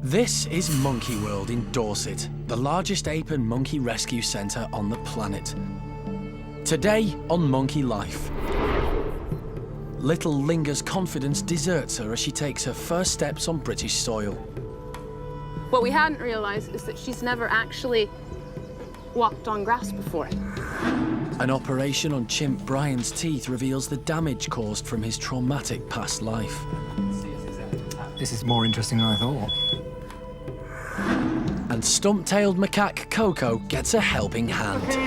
This is Monkey World in Dorset, the largest ape and monkey rescue centre on the planet. Today on Monkey Life. Little Linga's confidence deserts her as she takes her first steps on British soil. What we hadn't realised is that she's never actually walked on grass before. An operation on chimp Bryan's teeth reveals the damage caused from his traumatic past life. This is more interesting than I thought. And stump-tailed macaque Koko gets a helping hand. Okay.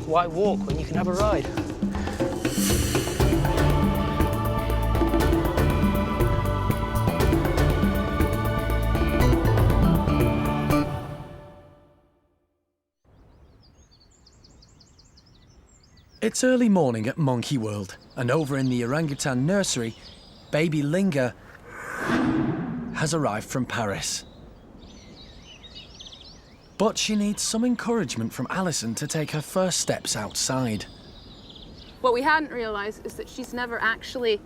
Why walk when you can have a ride? It's early morning at Monkey World, and over in the orangutan nursery, baby Linga has arrived from Paris. But she needs some encouragement from Alison to take her first steps outside. What we hadn't realised is that she's never actually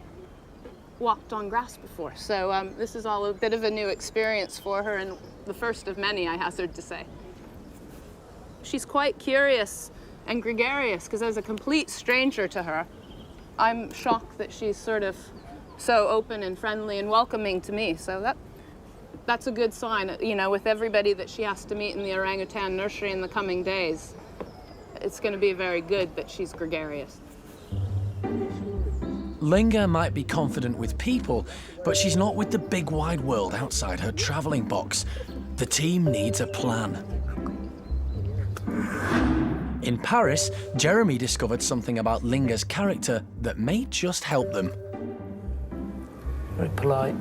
walked on grass before. So this is all a bit of a new experience for her, and the first of many, I hazard to say. She's quite curious and gregarious, because as a complete stranger to her, I'm shocked that she's sort of so open and friendly and welcoming to me. So that's a good sign, you know, with everybody that she has to meet in the orangutan nursery in the coming days. It's going to be very good that she's gregarious. Linga might be confident with people, but she's not with the big wide world outside her travelling box. The team needs a plan. In Paris, Jeremy discovered something about Linga's character that may just help them. Very polite.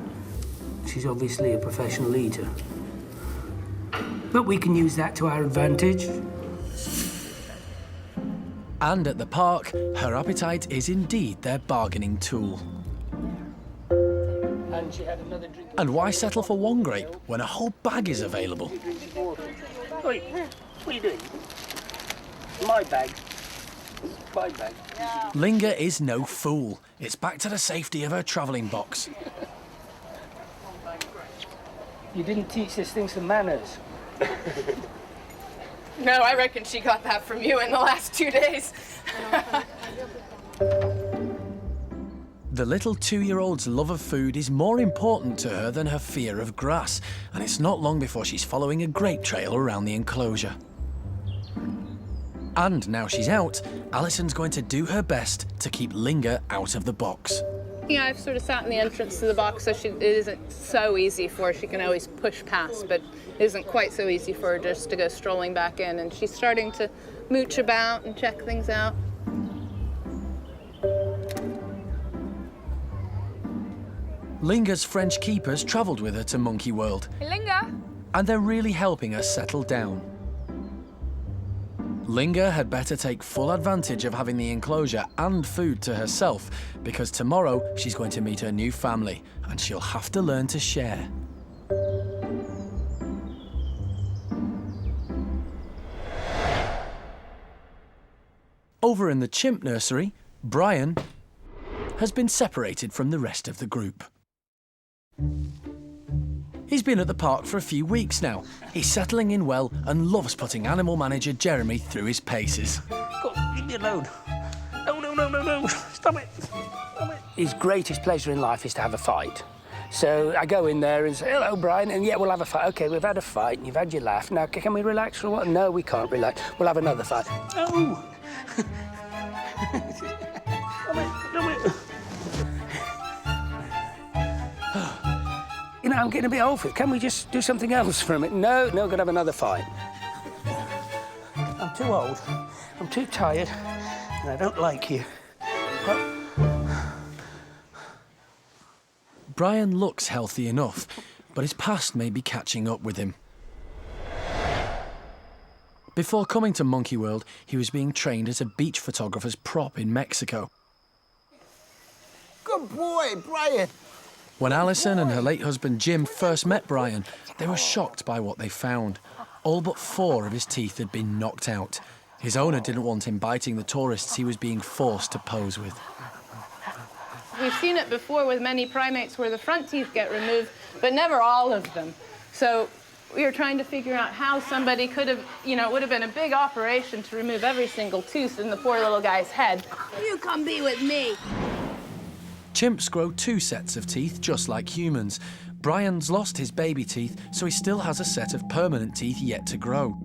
She's obviously a professional eater. But we can use that to our advantage. And at the park, her appetite is indeed their bargaining tool. And she had another drink. And why settle for one grape when a whole bag is available? Oi, what are you doing? My bag. My bag. Linga is no fool. It's back to the safety of her travelling box. You didn't teach this thing some manners. No, I reckon she got that from you in the last 2 days. The little 2-year-old's love of food is more important to her than her fear of grass, and it's not long before she's following a grape trail around the enclosure. And now she's out, Alison's going to do her best to keep Linga out of the box. Yeah, I've sort of sat in the entrance to the box, so it isn't so easy for her. She can always push past, but it isn't quite so easy for her just to go strolling back in. And she's starting to mooch about and check things out. Linga's French keepers travelled with her to Monkey World. Hey, Linga. And they're really helping her settle down. Linga had better take full advantage of having the enclosure and food to herself, because tomorrow she's going to meet her new family and she'll have to learn to share. Over in the chimp nursery, Bryan has been separated from the rest of the group. He's been at the park for a few weeks now. He's settling in well and loves putting animal manager Jeremy through his paces. Go on, leave me alone. No. Stop it. Stop it. His greatest pleasure in life is to have a fight. So I go in there and say, hello, Bryan, and yeah, we'll have a fight. OK, we've had a fight and you've had your laugh. Now, can we relax or what? No, we can't relax. We'll have another fight. No. Stop it. You know, I'm getting a bit old for it. Can we just do something else for a minute? No, we're going to have another fight. I'm too old. I'm too tired. And I don't like you. Bryan looks healthy enough, but his past may be catching up with him. Before coming to Monkey World, he was being trained as a beach photographer's prop in Mexico. Good boy, Bryan. When Alison and her late husband Jim first met Bryan, they were shocked by what they found. All but 4 of his teeth had been knocked out. His owner didn't want him biting the tourists he was being forced to pose with. We we've seen it before with many primates where the front teeth get removed, but never all of them. So we were trying to figure out how somebody could have, you know, it would have been a big operation to remove every single tooth in the poor little guy's head. You come be with me. Chimps grow 2 sets of teeth, just like humans. Bryan's lost his baby teeth, so he still has a set of permanent teeth yet to grow.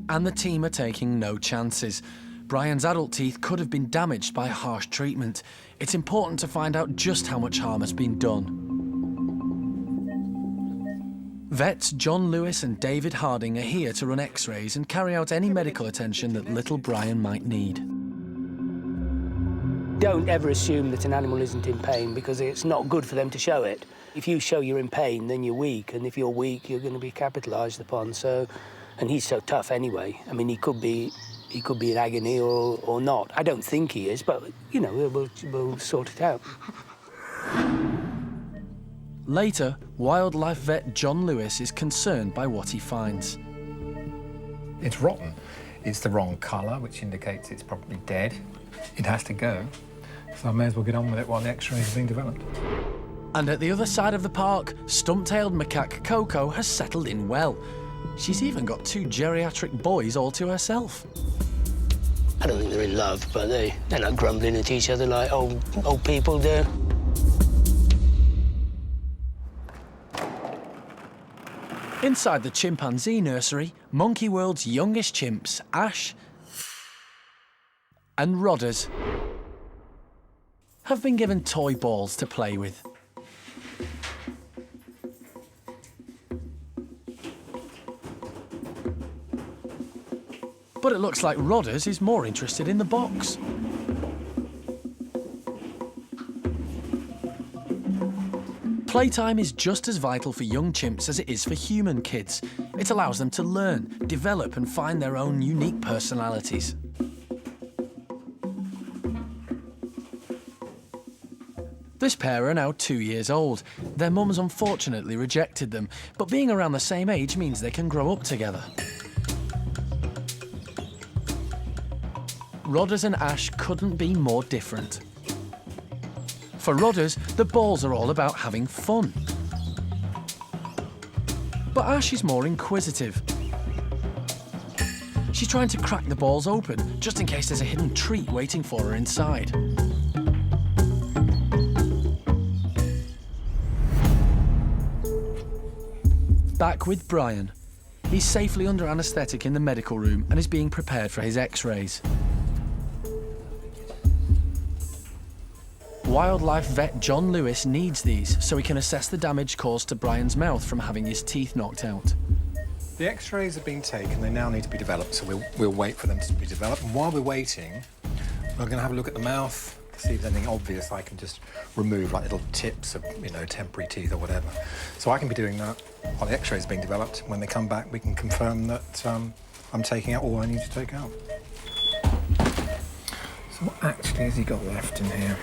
And the team are taking no chances. Bryan's adult teeth could have been damaged by harsh treatment. It's important to find out just how much harm has been done. Vets John Lewis and David Harding are here to run x-rays and carry out any medical attention that little Bryan might need. Don't ever assume that an animal isn't in pain, because it's not good for them to show it. If you show you're in pain, then you're weak, and if you're weak, you're going to be capitalised upon. So, and he's so tough anyway. I mean, he could be in agony or not. I don't think he is, but, you know, we'll sort it out. Later, wildlife vet John Lewis is concerned by what he finds. It's rotten. It's the wrong colour, which indicates it's probably dead. It has to go, so I may as well get on with it while the x-rays are being developed. And at the other side of the park, Stump-tailed macaque Koko has settled in well. She's even got 2 geriatric boys all to herself. I don't think they're in love, but they're not grumbling at each other like old people do. Inside the chimpanzee nursery, Monkey World's youngest chimps, Ash and Rodders, have been given toy balls to play with. But it looks like Rodders is more interested in the box. Playtime is just as vital for young chimps as it is for human kids. It allows them to learn, develop and find their own unique personalities. This pair are now 2 years old. Their mums unfortunately rejected them, but being around the same age means they can grow up together. Rodders and Ash couldn't be more different. For Rodders, the balls are all about having fun. But Ash is more inquisitive. She's trying to crack the balls open, just in case there's a hidden treat waiting for her inside. Back with Bryan. He's safely under anaesthetic in the medical room and is being prepared for his x-rays. Wildlife vet John Lewis needs these so he can assess the damage caused to Bryan's mouth from having his teeth knocked out. The x-rays have been taken, they now need to be developed, so we'll wait for them to be developed. And while we're waiting, we're going to have a look at the mouth, see if there's anything obvious I can just remove, like little tips of, you know, temporary teeth or whatever. So I can be doing that while the x-rays are being developed. When they come back, we can confirm that I'm taking out all I need to take out. So what actually has he got left in here?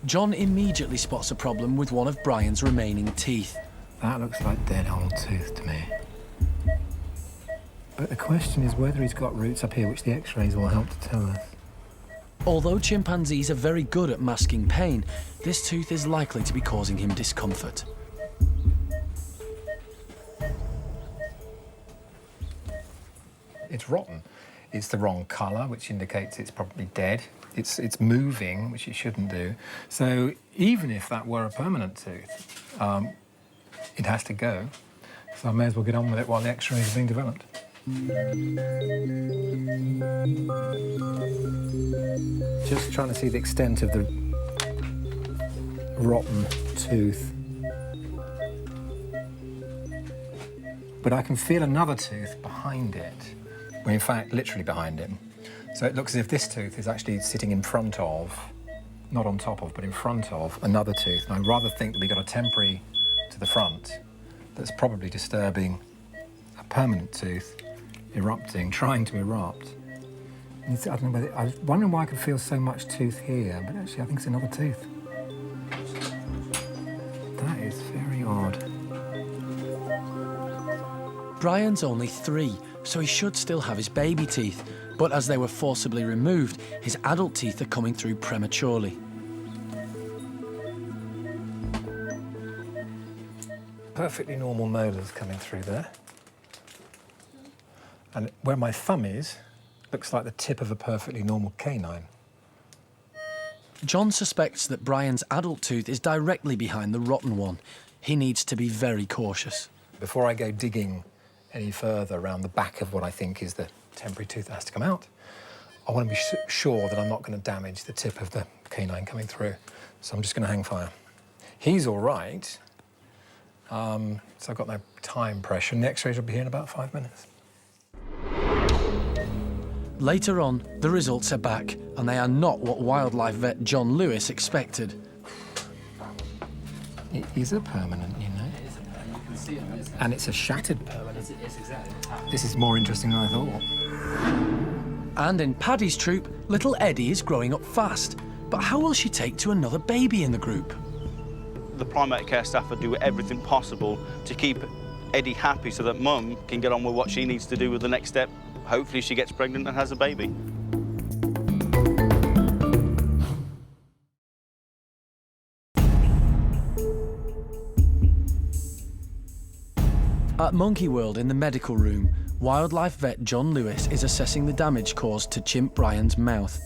John immediately spots a problem with one of Bryan's remaining teeth. That looks like dead old tooth to me. But the question is whether he's got roots up here, which the x-rays will help to tell us. Although chimpanzees are very good at masking pain, this tooth is likely to be causing him discomfort. It's rotten. It's the wrong colour, which indicates it's probably dead. It's moving, which it shouldn't do. So even if that were a permanent tooth, it has to go. So I may as well get on with it while the x-rays are being developed. Just trying to see the extent of the rotten tooth. But I can feel another tooth behind it. Well, in fact, literally behind it. So it looks as if this tooth is actually sitting in front of, not on top of, but in front of another tooth. And I rather think that we got a temporary to the front that's probably disturbing a permanent tooth erupting, trying to erupt. And I don't know whether, I was wondering why I could feel so much tooth here, but actually I think it's another tooth. That is very odd. Bryan's only 3, so he should still have his baby teeth. but as they were forcibly removed, his adult teeth are coming through prematurely. Perfectly normal molars coming through there. And where my thumb is, looks like the tip of a perfectly normal canine. John suspects that Bryan's adult tooth is directly behind the rotten one. He needs to be very cautious. Before I go digging any further around the back of what I think is the temporary tooth that has to come out, I want to be sure that I'm not going to damage the tip of the canine coming through. So I'm just going to hang fire. He's all right, so I've got no time pressure. The x-rays will be here in about 5 minutes. Later on, the results are back, and they are not what wildlife vet John Lewis expected. It is a permanent, you know. It is a permanent. You can see it, isn't it? And it's a shattered permanent. It's exactly. This is more interesting than I thought. And in Paddy's troop, little Eddie is growing up fast. But how will she take to another baby in the group? The primate care staff will do everything possible to keep Eddie happy so that Mum can get on with what she needs to do with the next step. Hopefully she gets pregnant and has a baby. At Monkey World in the medical room, wildlife vet John Lewis is assessing the damage caused to chimp Bryan's mouth.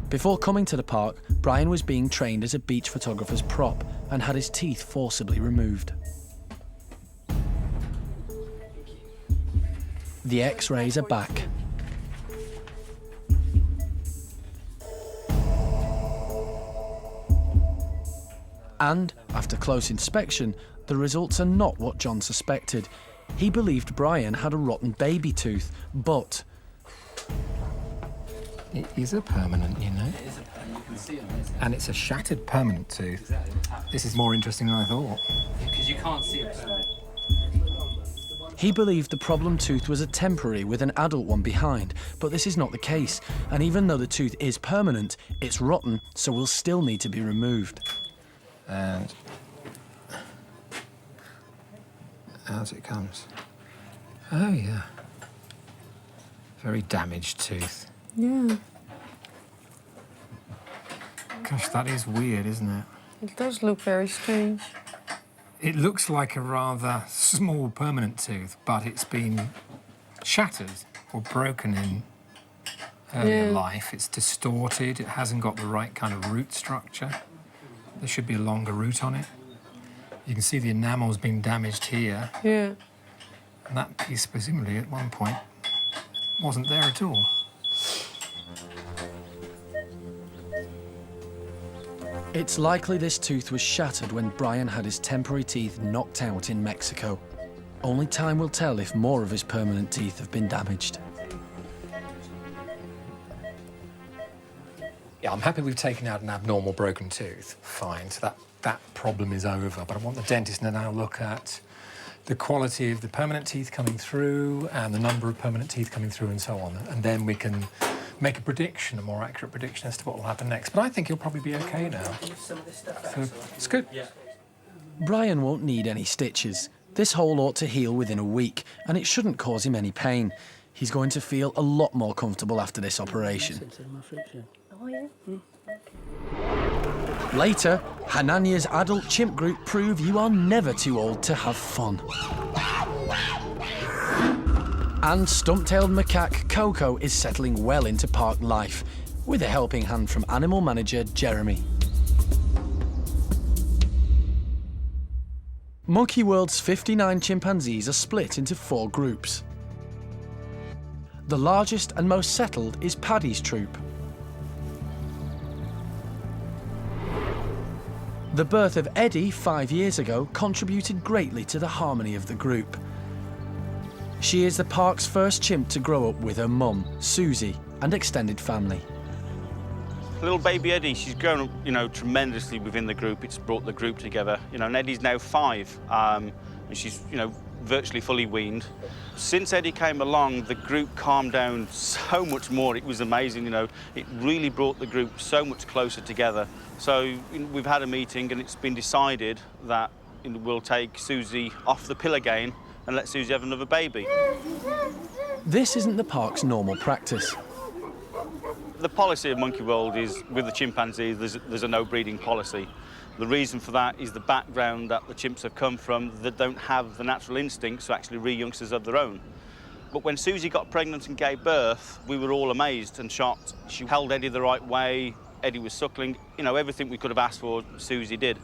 Before coming to the park, Bryan was being trained as a beach photographer's prop and had his teeth forcibly removed. The x-rays are back. And, after close inspection, the results are not what John suspected. He believed Bryan had a rotten baby tooth, but... It is a permanent, you know. It is a permanent. You can see it, isn't it? And it's a shattered permanent tooth. Exactly. This is more interesting than I thought. Because you can't see it. He believed the problem tooth was a temporary with an adult one behind, but this is not the case. And even though the tooth is permanent, it's rotten, so will still need to be removed. And out it comes. Oh, yeah. Very damaged tooth. Yeah, Gosh, that is weird, isn't it? it does look very strange. It looks like a rather small permanent tooth, but it's been shattered or broken in earlier life. It's distorted, it hasn't got the right kind of root structure. There should be a longer root on it. You can see the enamel's been damaged here, Yeah. and that piece presumably at one point wasn't there at all. It's likely this tooth was shattered when Bryan had his temporary teeth knocked out in Mexico. Only time will tell if more of his permanent teeth have been damaged. Yeah, I'm happy we've taken out an abnormal broken tooth. Fine, so that problem is over. But I want the dentist to now look at the quality of the permanent teeth coming through and the number of permanent teeth coming through and so on. And then we can make a prediction, a more accurate prediction as to what will happen next. But I think he'll probably be okay now. So it's good. Bryan won't need any stitches. This hole ought to heal within a week, and it shouldn't cause him any pain. He's going to feel a lot more comfortable after this operation. Oh, yeah? Later, Hanania's adult chimp group prove you are never too old to have fun. And Stump-tailed macaque Koko is settling well into park life, with a helping hand from animal manager Jeremy. Monkey World's 59 chimpanzees are split into 4 groups. The largest and most settled is Paddy's troop. The birth of Eddie 5 years ago contributed greatly to the harmony of the group. She is the park's first chimp to grow up with her mum, Susie, and extended family. Little baby Eddie, she's grown up, tremendously within the group. It's brought the group together. And Eddie's now 5, and she's, virtually fully weaned. Since Eddie came along, the group calmed down so much more. It was amazing, It really brought the group so much closer together. So we've had a meeting, and it's been decided that we'll take Susie off the pill again and let Susie have another baby. This isn't the park's normal practice. The policy of Monkey World is, with the chimpanzees, there's a no breeding policy. The reason for that is the background that the chimps have come from, that don't have the natural instincts to actually rear youngsters of their own. But when Susie got pregnant and gave birth, we were all amazed and shocked. She held Eddie the right way, Eddie was suckling, you know, everything we could have asked for, Susie did.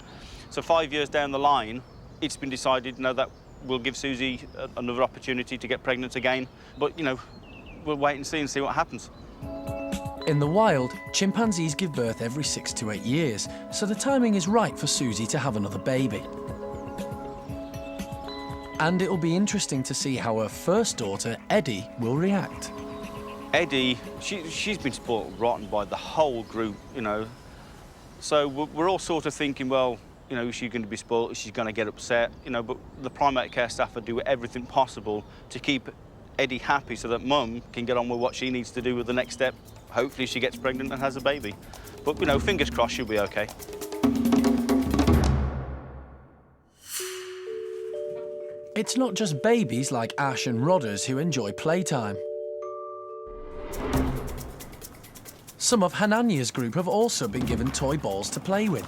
So 5 years down the line, it's been decided, you know, that we'll give Susie another opportunity to get pregnant again. But, you know, we'll wait and see what happens. In the wild, chimpanzees give birth every 6 to 8 years, so the timing is right for Susie to have another baby. And it'll be interesting to see how her first daughter, Eddie, will react. Eddie, she's been spoiled rotten by the whole group, you know. So we're all sort of thinking, well, you know, is she going to be spoiled? Is she going to get upset? You know, but the primate care staff will do everything possible to keep Eddie happy so that Mum can get on with what she needs to do with the next step. Hopefully she gets pregnant and has a baby. But, you know, fingers crossed she'll be okay. It's not just babies like Ash and Rodders who enjoy playtime. Some of Hananya's group have also been given toy balls to play with.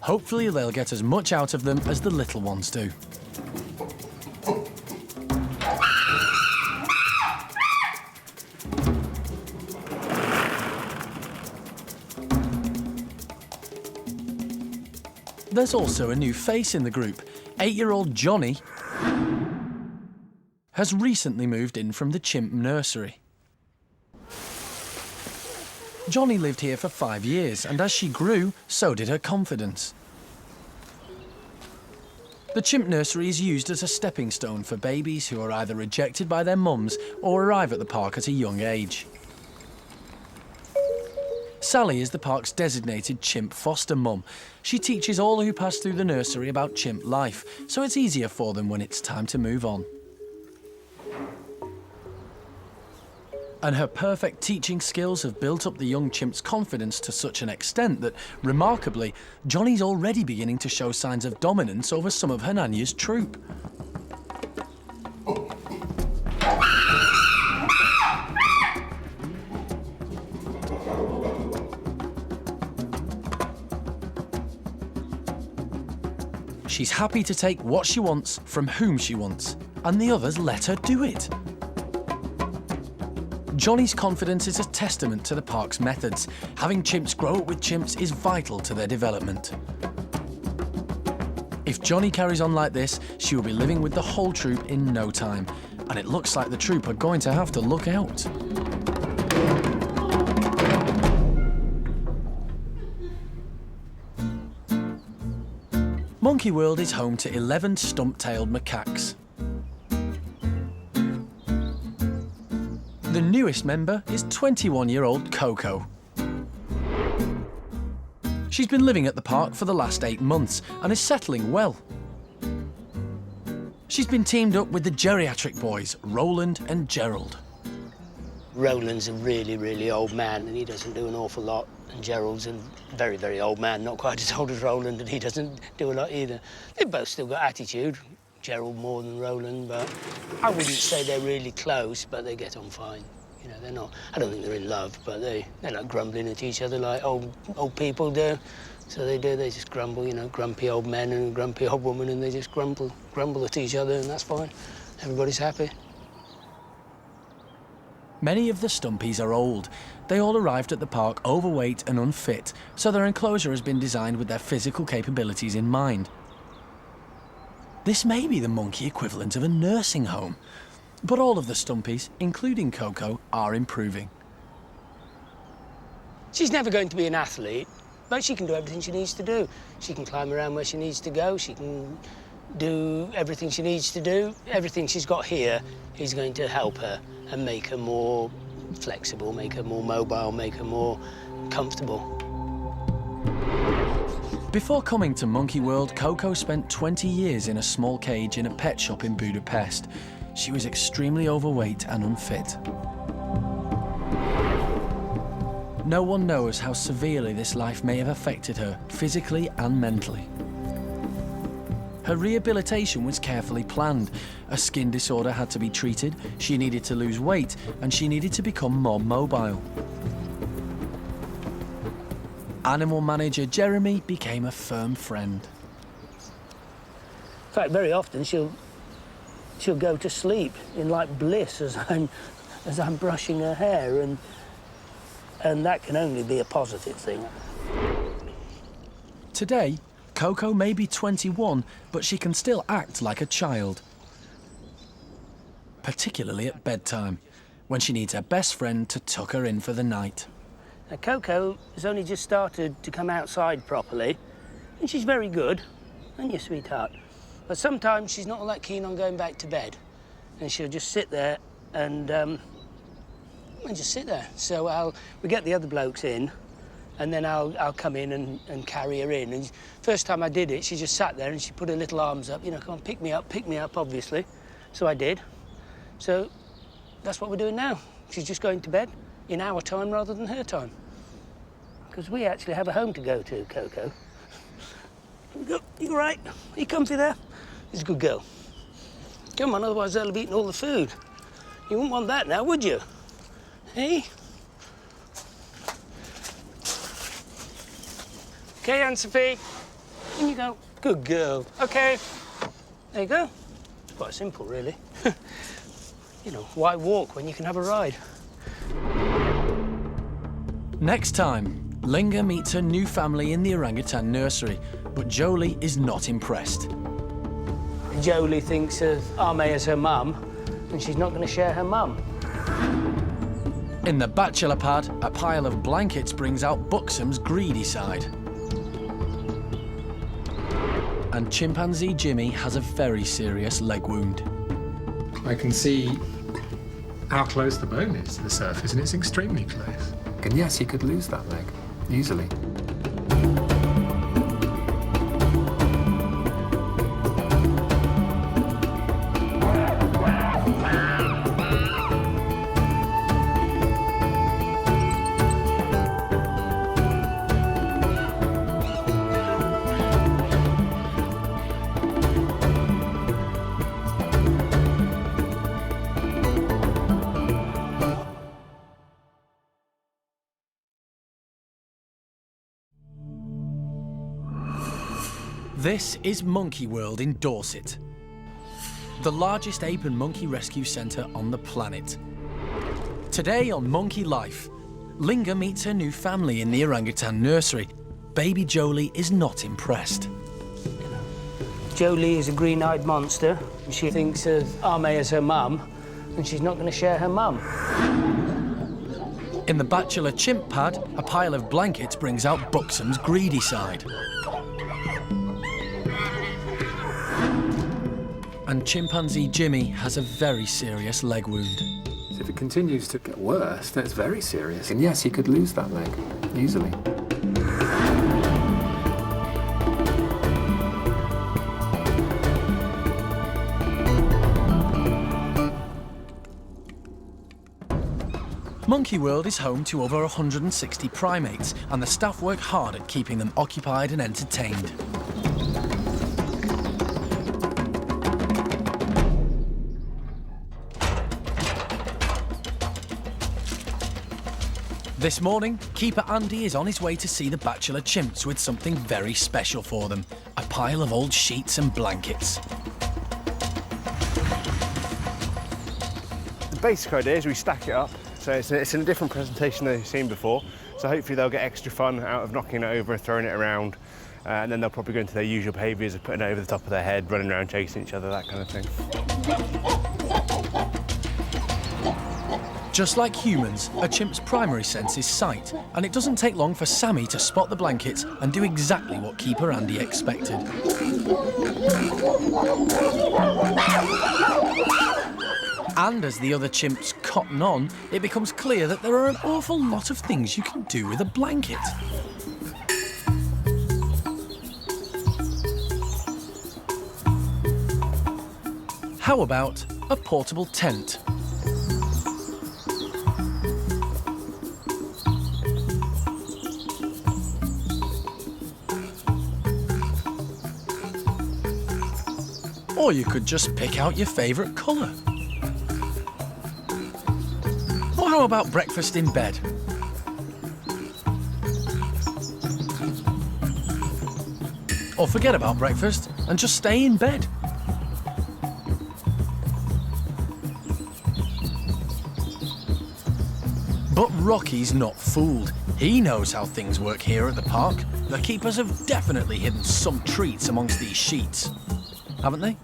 Hopefully they'll get as much out of them as the little ones do. There's also a new face in the group. 8-year-old Johnny has recently moved in from the chimp nursery. Johnny lived here for 5 years, and as she grew, so did her confidence. The chimp nursery is used as a stepping stone for babies who are either rejected by their mums or arrive at the park at a young age. Sally is the park's designated chimp foster mum. She teaches all who pass through the nursery about chimp life, so it's easier for them when it's time to move on. And her perfect teaching skills have built up the young chimp's confidence to such an extent that, remarkably, Johnny's already beginning to show signs of dominance over some of Hananya's troop. She's happy to take what she wants from whom she wants, and the others let her do it. Johnny's confidence is a testament to the park's methods. Having chimps grow up with chimps is vital to their development. If Johnny carries on like this, she will be living with the whole troop in no time, and it looks like the troop are going to have to look out. Monkey World is home to 11 stump-tailed macaques. The newest member is 21-year-old Koko. She's been living at the park for the last 8 months and is settling well. She's been teamed up with the geriatric boys, Roland and Gerald. Roland's a really, really old man and he doesn't do an awful lot. And Gerald's a very, very old man, not quite as old as Roland, and he doesn't do a lot either. They've both still got attitude. Gerald more than Roland, but I wouldn't say they're really close, but they get on fine. You know, they're not, I don't think they're in love, but they're like grumbling at each other like old people do. So they just grumble, you know, grumpy old men and a grumpy old woman, and they just grumble at each other, and that's fine. Everybody's happy. Many of the Stumpies are old. They all arrived at the park overweight and unfit, so their enclosure has been designed with their physical capabilities in mind. This may be the monkey equivalent of a nursing home, but all of the Stumpies, including Koko, are improving. She's never going to be an athlete, but she can do everything she needs to do. She can climb around where she needs to go. She can do everything she needs to do. Everything she's got here is going to help her and make her more flexible, make her more mobile, make her more comfortable. Before coming to Monkey World, Koko spent 20 years in a small cage in a pet shop in Budapest. She was extremely overweight and unfit. No one knows how severely this life may have affected her, physically and mentally. her rehabilitation was carefully planned. A skin disorder had to be treated, she needed to lose weight, and she needed to become more mobile. Animal manager Jeremy became a firm friend. In fact, very often she'll go to sleep in like bliss as I'm brushing her hair, and that can only be a positive thing. Today, Koko may be 21, but she can still act like a child. Particularly at bedtime, when she needs her best friend to tuck her in for the night. Now, Koko has only just started to come outside properly, and she's very good, and your sweetheart. But sometimes she's not all that keen on going back to bed, and she'll just sit there and just sit there. So we get the other blokes in, and then I'll come in and carry her in. And first time I did it, she just sat there and she put her little arms up, you know, come on, pick me up, obviously. So I did. So that's what we're doing now. She's just going to bed in our time rather than her time. Because we actually have a home to go to, Koko. You all right? Are you comfy there? She's a good girl. Come on, otherwise they'll have eaten all the food. You wouldn't want that now, would you? Hey? Okay, Anne-Sophie. In you go. Good girl. Okay. There you go. It's quite simple, really. You know, why walk when you can have a ride? Next time, Linga meets her new family in the orangutan nursery, but Joly is not impressed. Joly thinks of Ame as her mum, and she's not going to share her mum. In the Bachelor pad, a pile of blankets brings out Buxom's greedy side. And chimpanzee Jimmy has a very serious leg wound. I can see how close the bone is to the surface, and it's extremely close. And yes, he could lose that leg, easily. This is Monkey World in Dorset, the largest ape and monkey rescue centre on the planet. Today on Monkey Life, Linga meets her new family in the orangutan nursery. Baby Joly is not impressed. Joly is a green-eyed monster, and she thinks of Ame as her mum, and she's not going to share her mum. In the Bachelor chimp pad, a pile of blankets brings out Buxom's greedy side. And chimpanzee Jimmy has a very serious leg wound. If it continues to get worse, then it's very serious. And yes, he could lose that leg, easily. Monkey World is home to over 160 primates, and the staff work hard at keeping them occupied and entertained. This morning, Keeper Andy is on his way to see the Bachelor chimps with something very special for them, a pile of old sheets and blankets. The basic idea is we stack it up, so it's in a different presentation than they've seen before, so hopefully they'll get extra fun out of knocking it over, throwing it around, and then they'll probably go into their usual behaviours of putting it over the top of their head, running around chasing each other, that kind of thing. Just like humans, a chimp's primary sense is sight, and it doesn't take long for Sammy to spot the blankets and do exactly what Keeper Andy expected. And as the other chimps cotton on, it becomes clear that there are an awful lot of things you can do with a blanket. How about a portable tent? Or you could just pick out your favourite colour. Or how about breakfast in bed? Or forget about breakfast and just stay in bed. But Rocky's not fooled. He knows how things work here at the park. The keepers have definitely hidden some treats amongst these sheets, haven't they?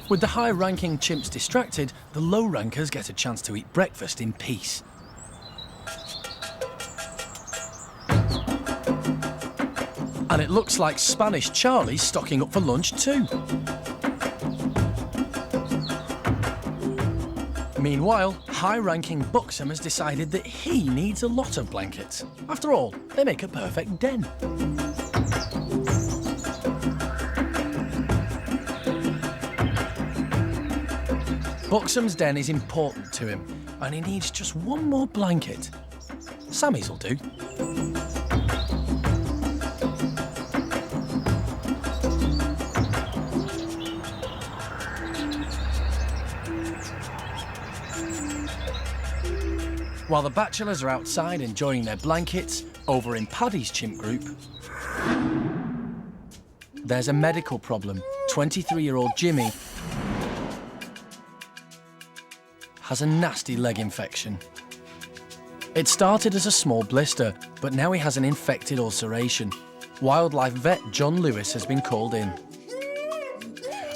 With the high-ranking chimps distracted, the low-rankers get a chance to eat breakfast in peace. And it looks like Spanish Charlie's stocking up for lunch too. Meanwhile, high-ranking Buxom has decided that he needs a lot of blankets. After all, they make a perfect den. Buxom's den is important to him, and he needs just one more blanket. Sammy's will do. While the bachelors are outside enjoying their blankets, over in Paddy's chimp group, there's a medical problem. 23-year-old Jimmy has a nasty leg infection. It started as a small blister, but now he has an infected ulceration. Wildlife vet John Lewis has been called in.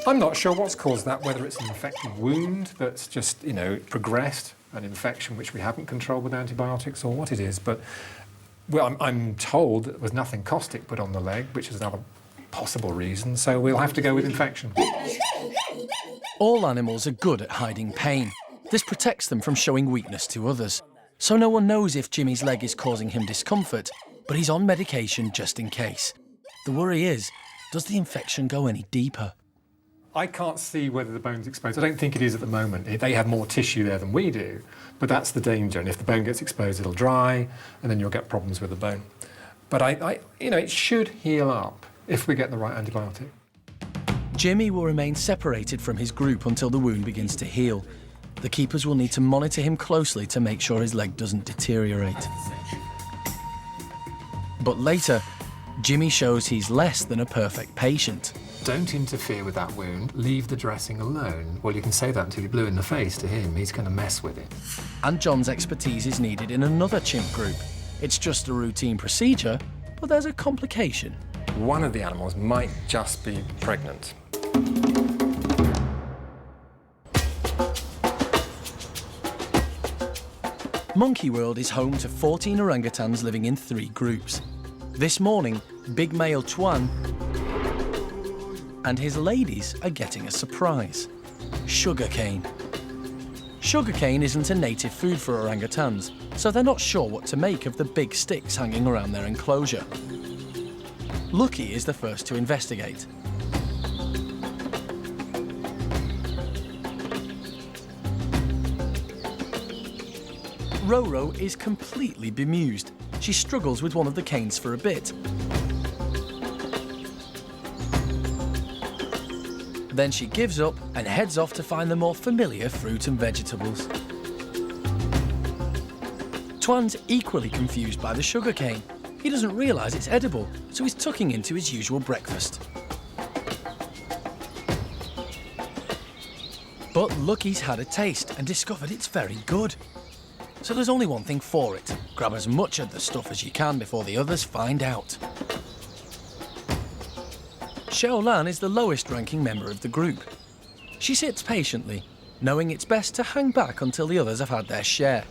I'm not sure what's caused that, whether it's an infected wound that's just, progressed, an infection which we haven't controlled with antibiotics, or what it is. But well, I'm told that there was nothing caustic put on the leg, which is another possible reason, so we'll have to go with infection. All animals are good at hiding pain. This protects them from showing weakness to others. So no one knows if Jimmy's leg is causing him discomfort, but he's on medication just in case. The worry is, does the infection go any deeper? I can't see whether the bone's exposed. I don't think it is at the moment. They have more tissue there than we do, but that's the danger. And if the bone gets exposed, it'll dry, and then you'll get problems with the bone. But it should heal up if we get the right antibiotic. Jimmy will remain separated from his group until the wound begins to heal. The keepers will need to monitor him closely to make sure his leg doesn't deteriorate. But later, Jimmy shows he's less than a perfect patient. Don't interfere with that wound, leave the dressing alone. Well, you can say that until you're blue in the face to him. He's going to mess with it. And John's expertise is needed in another chimp group. It's just a routine procedure, but there's a complication. One of the animals might just be pregnant. Monkey World is home to 14 orangutans living in 3 groups. This morning, big male Tuan and his ladies are getting a surprise. Sugarcane. Sugarcane isn't a native food for orangutans, so they're not sure what to make of the big sticks hanging around their enclosure. Lucky is the first to investigate. Roro is completely bemused. She struggles with one of the canes for a bit. Then she gives up and heads off to find the more familiar fruit and vegetables. Tuan's equally confused by the sugarcane. He doesn't realise it's edible, so he's tucking into his usual breakfast. But Lucky's had a taste and discovered it's very good. So there's only one thing for it. Grab as much of the stuff as you can before the others find out. Xiaolan is the lowest ranking member of the group. She sits patiently, knowing it's best to hang back until the others have had their share.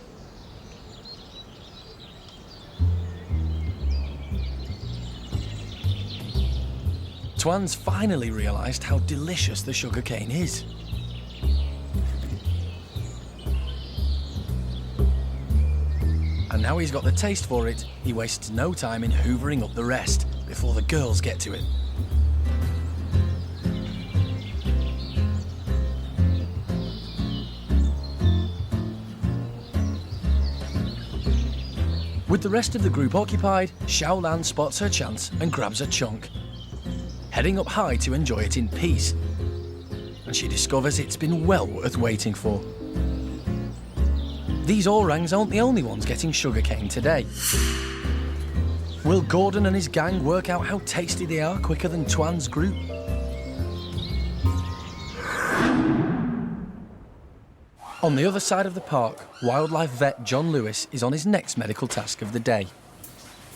Tuan's finally realised how delicious the sugarcane is. And now he's got the taste for it, he wastes no time in hoovering up the rest before the girls get to it. With the rest of the group occupied, Xiaolan spots her chance and grabs a chunk. heading up high to enjoy it in peace. And she discovers it's been well worth waiting for. These orangs aren't the only ones getting sugarcane today. Will Gordon and his gang work out how tasty they are quicker than Twan's group? On the other side of the park, wildlife vet John Lewis is on his next medical task of the day.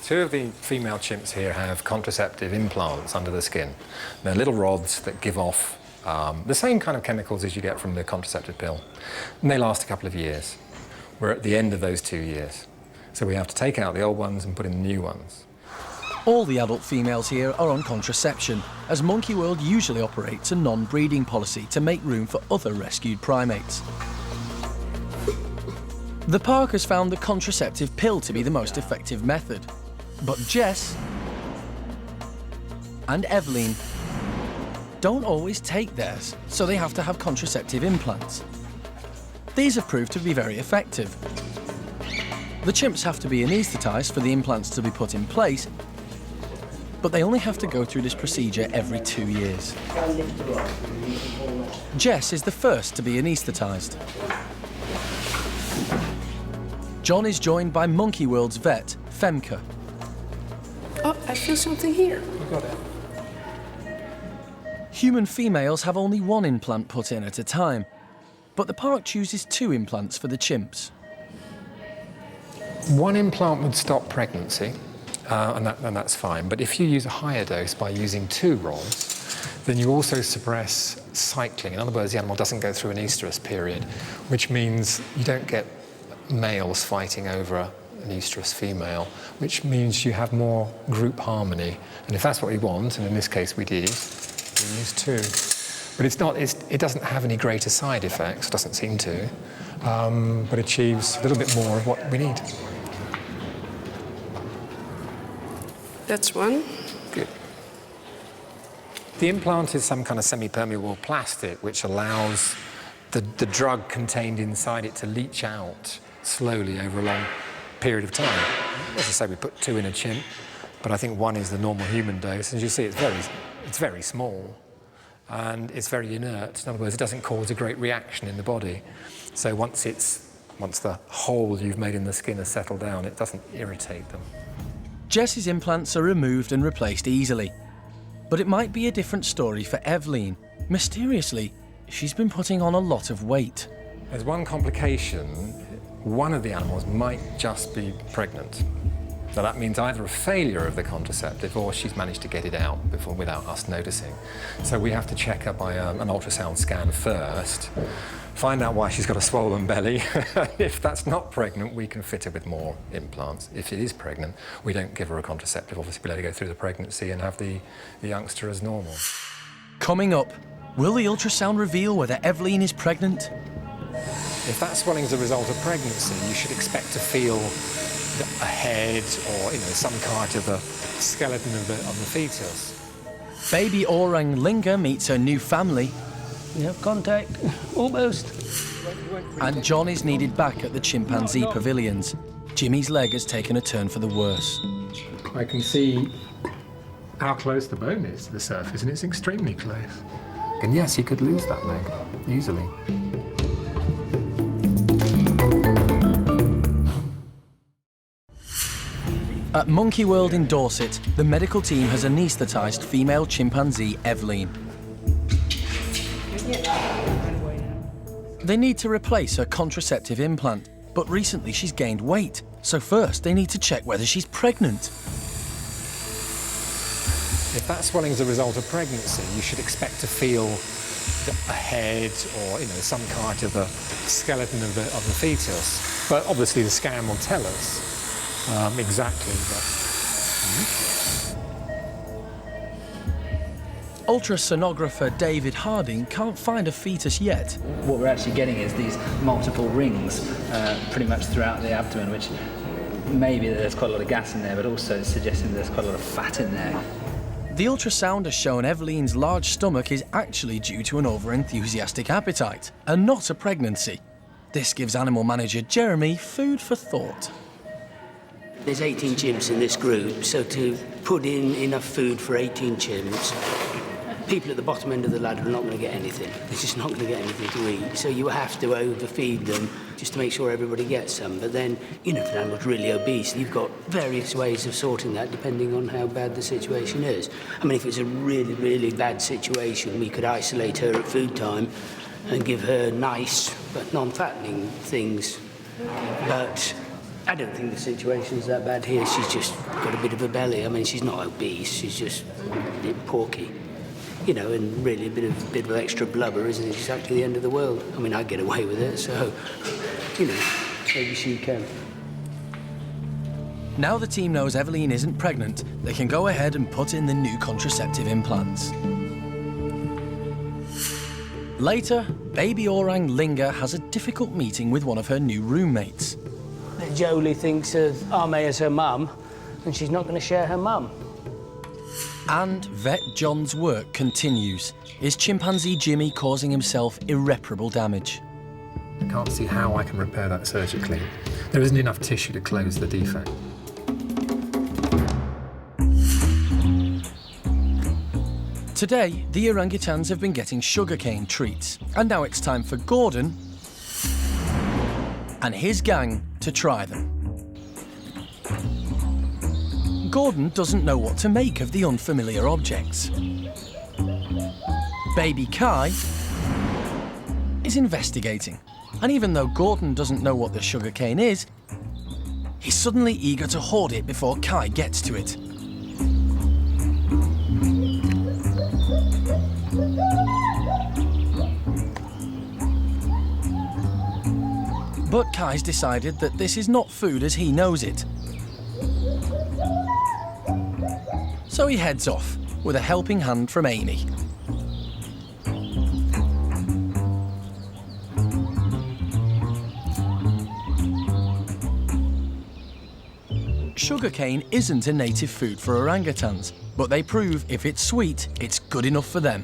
2 of the female chimps here have contraceptive implants under the skin. They're little rods that give off the same kind of chemicals as you get from the contraceptive pill. And they last a couple of years. We're at the end of those 2 years. So we have to take out the old ones and put in the new ones. All the adult females here are on contraception, as Monkey World usually operates a non-breeding policy to make room for other rescued primates. The park has found the contraceptive pill to be the most effective method. But Jess and Evelyn don't always take theirs, so they have to have contraceptive implants. These have proved to be very effective. The chimps have to be anaesthetised for the implants to be put in place, but they only have to go through this procedure every 2 years. Jess is the first to be anaesthetised. John is joined by Monkey World's vet, Femke. Oh, I feel something here. You got it. Human females have only 1 implant put in at a time, but the park chooses 2 implants for the chimps. 1 implant would stop pregnancy, and that's fine. But if you use a higher dose by using 2 rods, then you also suppress cycling. In other words, the animal doesn't go through an estrus period, which means you don't get males fighting over an estrus female, which means you have more group harmony. And if that's what we want, and in this case we did, we use 2. But it doesn't have any greater side effects, doesn't seem to, but achieves a little bit more of what we need. That's 1. Good. The implant is some kind of semi-permeable plastic which allows the drug contained inside it to leach out slowly over a long period of time. As I say, we put 2 in a chimp, but I think 1 is the normal human dose. As you see, it's very small and it's very inert. In other words, it doesn't cause a great reaction in the body. So once the hole you've made in the skin has settled down, it doesn't irritate them. Jess's implants are removed and replaced easily. But it might be a different story for Evelyn. Mysteriously, she's been putting on a lot of weight. There's one complication. One of the animals might just be pregnant. So that means either a failure of the contraceptive or she's managed to get it out without us noticing. So we have to check her by an ultrasound scan first, find out why she's got a swollen belly. If that's not pregnant, we can fit her with more implants. If it is pregnant, we don't give her a contraceptive. Obviously, we let her go through the pregnancy and have the youngster as normal. Coming up, will the ultrasound reveal whether Evelyn is pregnant? If that swelling is a result of pregnancy, you should expect to feel a head or some part of the skeleton of the fetus. Baby orang Linga meets her new family. We have contact, almost. And John is needed back at the chimpanzee pavilions. Jimmy's leg has taken a turn for the worse. I can see how close the bone is to the surface, and it's extremely close. And yes, he could lose that leg easily. At Monkey World in Dorset, the medical team has anaesthetised female chimpanzee Evelyn. They need to replace her contraceptive implant, but recently she's gained weight, so first they need to check whether she's pregnant. If that swelling is a result of pregnancy, you should expect to feel a head or some part of the skeleton of the fetus. But obviously the scan will tell us exactly. Ultrasonographer David Harding can't find a fetus yet. What we're actually getting is these multiple rings pretty much throughout the abdomen, which maybe there's quite a lot of gas in there, but also suggesting there's quite a lot of fat in there. The ultrasound has shown Evelyn's large stomach is actually due to an over-enthusiastic appetite, and not a pregnancy. This gives animal manager Jeremy food for thought. There's 18 chimps in this group, so to put in enough food for 18 chimps people at the bottom end of the ladder are not going to get anything. They're just not going to get anything to eat. So you have to overfeed them just to make sure everybody gets some. But then, you know, if an animal's really obese, you've got various ways of sorting that depending on how bad the situation is. I mean, if it's a really, really bad situation, we could isolate her at food time and give her nice but non-fattening things. But I don't think the situation's that bad here. She's just got a bit of a belly. I mean, she's not obese, she's just a bit porky. You know, and really a bit of extra blubber isn't exactly the end of the world. I mean, I get away with it, so, you know, maybe she can. Now the team knows Evelyn isn't pregnant, they can go ahead and put in the new contraceptive implants. Later, baby orang Linga has a difficult meeting with one of her new roommates. Joly thinks of Arme as her mum, and she's not going to share her mum. And Vet John's work continues. Is chimpanzee Jimmy causing himself irreparable damage? I can't see how I can repair that surgically. There isn't enough tissue to close the defect. Today, the orangutans have been getting sugarcane treats, and now it's time for Gordon and his gang to try them. Gordon doesn't know what to make of the unfamiliar objects. Baby Kai is investigating, and even though Gordon doesn't know what the sugarcane is, he's suddenly eager to hoard it before Kai gets to it. But Kai's decided that this is not food as he knows it. So he heads off, with a helping hand from Amy. Sugarcane isn't a native food for orangutans, but they prove if it's sweet, it's good enough for them.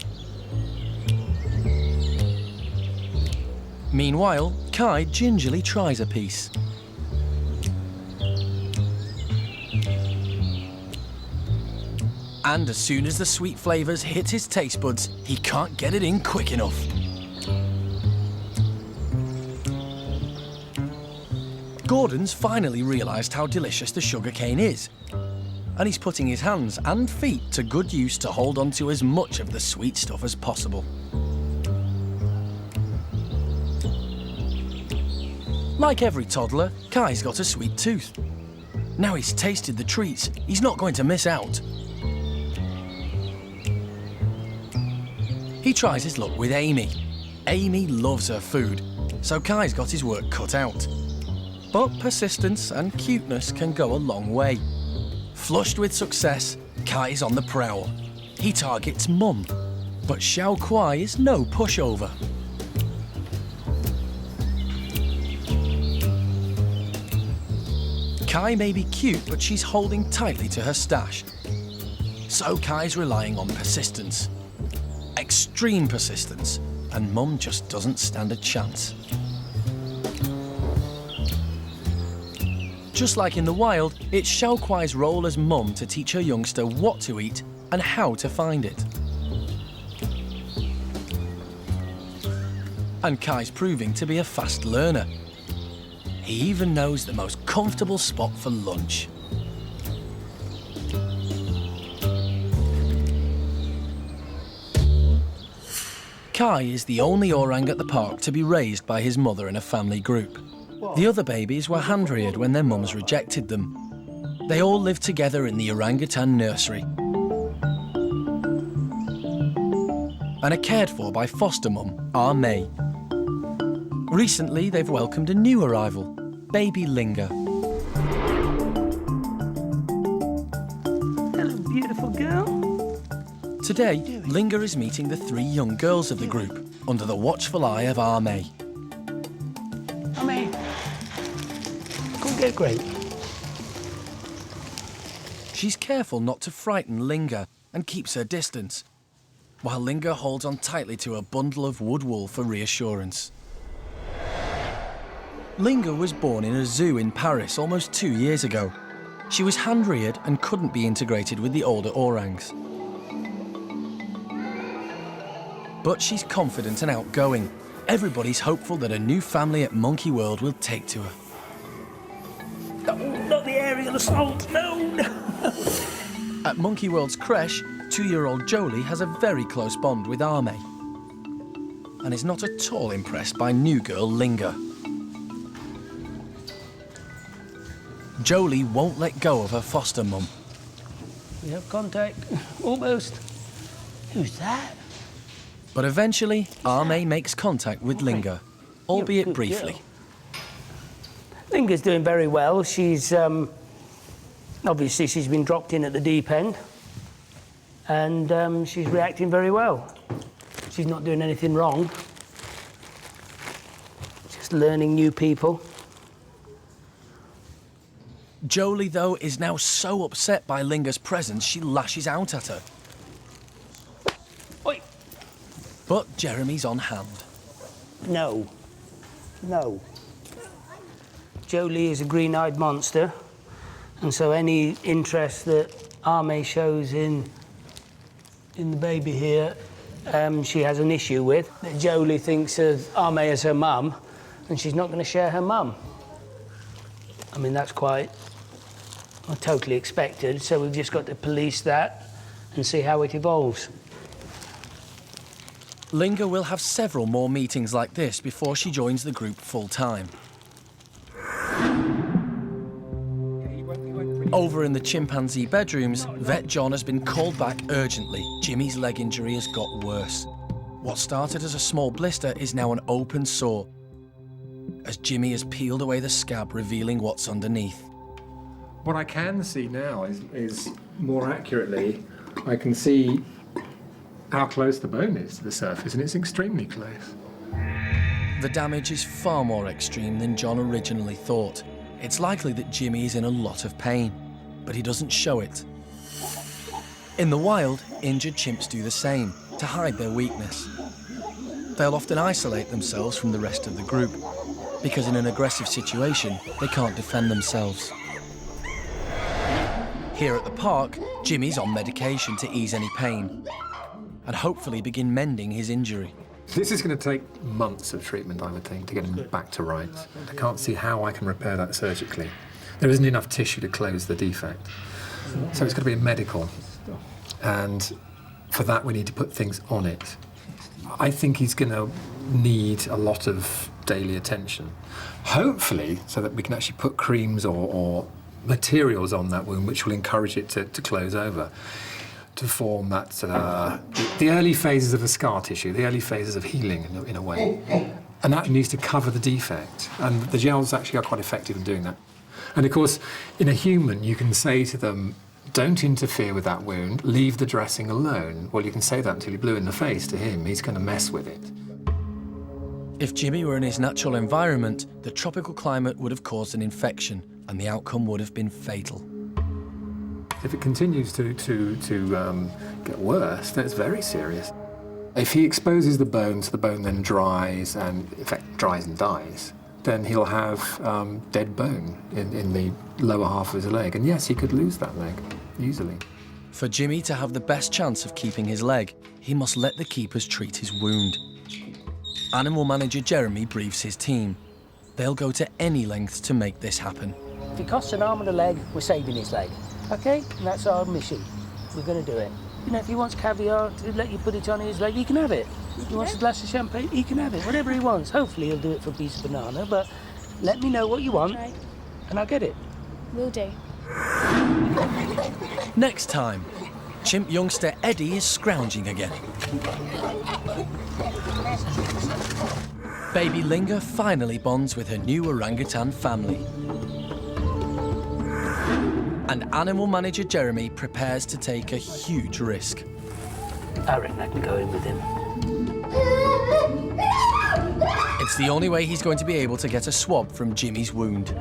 Meanwhile, Kai gingerly tries a piece. And as soon as the sweet flavours hit his taste buds, he can't get it in quick enough. Gordon's finally realised how delicious the sugarcane is, and he's putting his hands and feet to good use to hold on to as much of the sweet stuff as possible. Like every toddler, Kai's got a sweet tooth. Now he's tasted the treats, he's not going to miss out. He tries his luck with Amy. Amy loves her food, so Kai's got his work cut out. But persistence and cuteness can go a long way. Flushed with success, Kai's on the prowl. He targets Mum, but Xiao Kuai is no pushover. Kai may be cute, but she's holding tightly to her stash. So Kai's relying on persistence. Extreme persistence, and Mum just doesn't stand a chance. Just like in the wild, it's Xiao Kuai's role as Mum to teach her youngster what to eat and how to find it. And Kai's proving to be a fast learner. He even knows the most comfortable spot for lunch. Kai is the only orang at the park to be raised by his mother in a family group. The other babies were hand-reared when their mums rejected them. They all live together in the orangutan nursery and are cared for by foster mum, Arme. Recently, they've welcomed a new arrival, baby Linga. Hello, beautiful girl. Today, Linga is meeting the three young girls of the group under the watchful eye of Arme. Arme, go get great. She's careful not to frighten Linga and keeps her distance, while Linga holds on tightly to a bundle of wood wool for reassurance. Linga was born in a zoo in Paris almost 2 years ago. She was hand-reared and couldn't be integrated with the older orangs. But she's confident and outgoing. Everybody's hopeful that a new family at Monkey World will take to her. Oh, not the aerial assault, no! At Monkey World's creche, 2-year-old Joly has a very close bond with Arme and is not at all impressed by new girl Linga. Joly won't let go of her foster mum. We have contact, almost. Who's that? But eventually, Arme makes contact with Linga, albeit briefly. Girl. Linga's doing very well. She's, obviously she's been dropped in at the deep end and she's reacting very well. She's not doing anything wrong. Just learning new people. Joly, though, is now so upset by Linga's presence, she lashes out at her. Oi. But Jeremy's on hand. No. No. Joly is a green-eyed monster, and so any interest that Arme shows in the baby here, she has an issue with. Joly thinks of Arme as her mum, and she's not going to share her mum. I mean, that's quite totally expected, so we've just got to police that and see how it evolves. Linga will have several more meetings like this before she joins the group full-time. Over in the chimpanzee bedrooms, Vet John has been called back urgently. Jimmy's leg injury has got worse. What started as a small blister is now an open sore, as Jimmy has peeled away the scab, revealing what's underneath. What I can see now is more accurately, I can see how close the bone is to the surface, and it's extremely close. The damage is far more extreme than John originally thought. It's likely that Jimmy is in a lot of pain, but he doesn't show it. In the wild, injured chimps do the same, to hide their weakness. They'll often isolate themselves from the rest of the group, because in an aggressive situation, they can't defend themselves. Here at the park, Jimmy's on medication to ease any pain, and hopefully begin mending his injury. This is going to take months of treatment, I would think, to get him back to rights. I can't see how I can repair that surgically. There isn't enough tissue to close the defect. So it's going to be a medical. And for that, we need to put things on it. I think he's going to need a lot of daily attention. Hopefully, so that we can actually put creams or materials on that wound which will encourage it to close over, to form that the early phases of the scar tissue, the early phases of healing in a way. And that needs to cover the defect. And the gels actually are quite effective in doing that. And of course, in a human, you can say to them, don't interfere with that wound, leave the dressing alone. Well, you can say that until you're blue in the face to him. He's going to mess with it. If Jimmy were in his natural environment, the tropical climate would have caused an infection, and the outcome would have been fatal. If it continues to get worse, then it's very serious. If he exposes the bone then dries, and in fact dries and dies, then he'll have dead bone in the lower half of his leg. And yes, he could lose that leg, easily. For Jimmy to have the best chance of keeping his leg, he must let the keepers treat his wound. Animal manager Jeremy briefs his team. They'll go to any lengths to make this happen. If it costs an arm and a leg, we're saving his leg. OK? And that's our mission. We're going to do it. You know, if he wants caviar to let you put it on his leg, he can have it. If he wants a glass of champagne, he can have it. Whatever he wants. Hopefully he'll do it for a piece of banana, but let me know what you want, and I'll get it. Will do. Next time, chimp youngster Eddie is scrounging again. Baby Linga finally bonds with her new orangutan family. And animal manager Jeremy prepares to take a huge risk. I reckon I can go in with him. It's the only way he's going to be able to get a swab from Jimmy's wound.